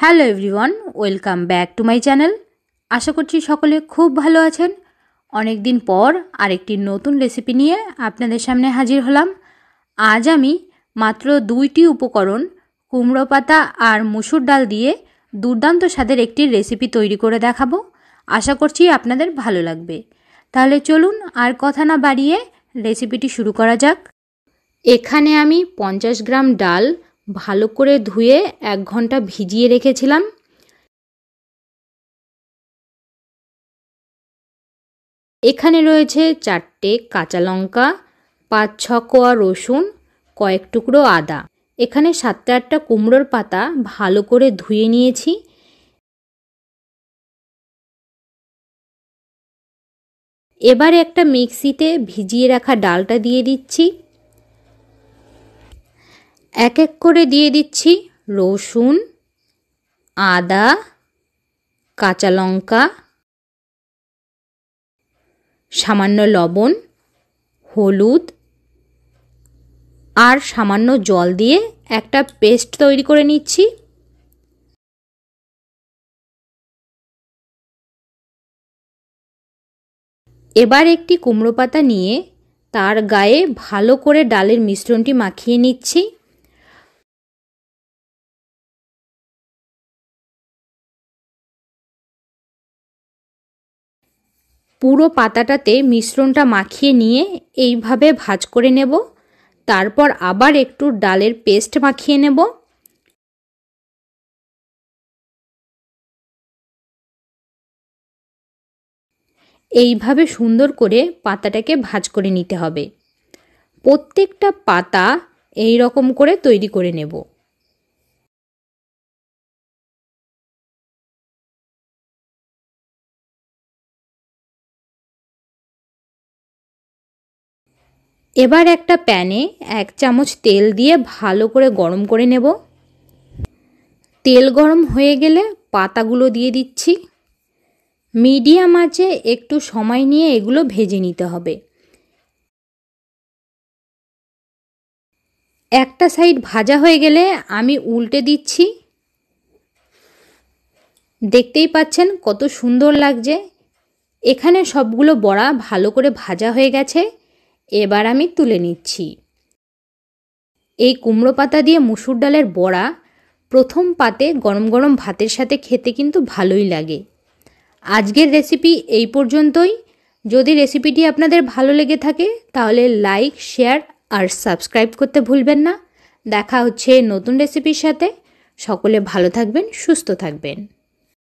Hello everyone, welcome back to my channel. আশা করছি সকলে খুব ভালো আছেন। অনেক দিন পর আরেকটি নতুন রেসিপি নিয়ে আপনাদের সামনে হাজির হলাম। আজ আমি মাত্র 2টি উপকরণ কুমড়ো পাতা আর মুসুর ডাল দিয়ে দুর্দান্ত স্বাদের একটি রেসিপি তৈরি করে দেখাবো। আশা করছি আপনাদের ভালো লাগবে। তাহলে চলুন আর কথা না বাড়িয়ে রেসিপিটি শুরু করা যাক। এখানে আমি 50 গ্রাম ডাল ভালো করে ধুয়ে 1 ঘন্টা ভিজিয়ে রেখেছিলাম। এখানে রয়েছে 4টে কাঁচা লঙ্কা, 5-6 কোয়া রসুন, কয়েক টুকরো আদা। এখানে 7-8টা কুমড়োর পাতা ভালো করে ধুয়ে নিয়েছি। এবারে একটা মিক্সিতে ভিজিয়ে রাখা ডালটা দিয়ে দিচ্ছি। এক এক করে দিয়ে দিচ্ছি রসুন, আদা, কাঁচা লঙ্কা, সামান্য লবণ, হলুদ আর সামান্য জল দিয়ে একটা পেস্ট তৈরি করে নিচ্ছি। এবার একটি কুমড়ো পাতা নিয়ে তার গায়ে ভালো করে ডালের মিশ্রণটি মাখিয়ে নিচ্ছি। পুরো পাতাটাতে মিশ্রণটা মাখিয়ে নিয়ে এইভাবে ভাঁজ করে নেব। তারপর আবার একটু ডালের পেস্ট মাখিয়ে নেব। এইভাবে সুন্দর করে পাতাটাকে ভাঁজ করে নিতে হবে। প্রত্যেকটা পাতা এই রকম করে তৈরি করে নেব। এবার একটা প্যানে 1 চামচ তেল দিয়ে ভালো করে গরম করে নেব। তেল গরম হয়ে গেলে পাতাগুলো দিয়ে দিচ্ছি। মিডিয়াম আঁচে একটু সময় নিয়ে এগুলো ভেজে নিতে হবে। একটা সাইড ভাজা হয়ে গেলে আমি উল্টে দিচ্ছি। দেখতেই পাচ্ছেন কত সুন্দর লাগছে। এখানে সবগুলো বড়া ভালো করে ভাজা হয়ে গেছে। এবার আমি তুলে নিচ্ছি। এই কুমড়ো পাতা দিয়ে মুসুর ডালের বড়া প্রথম পাতে গরম গরম ভাতের সাথে খেতে কিন্তু ভালোই লাগে। আজকের রেসিপি এই পর্যন্তই। যদি রেসিপিটি আপনাদের ভালো লেগে থাকে তাহলে লাইক, শেয়ার আর সাবস্ক্রাইব করতে ভুলবেন না। দেখা হচ্ছে নতুন রেসিপির সাথে। সকলে ভালো থাকবেন, সুস্থ থাকবেন।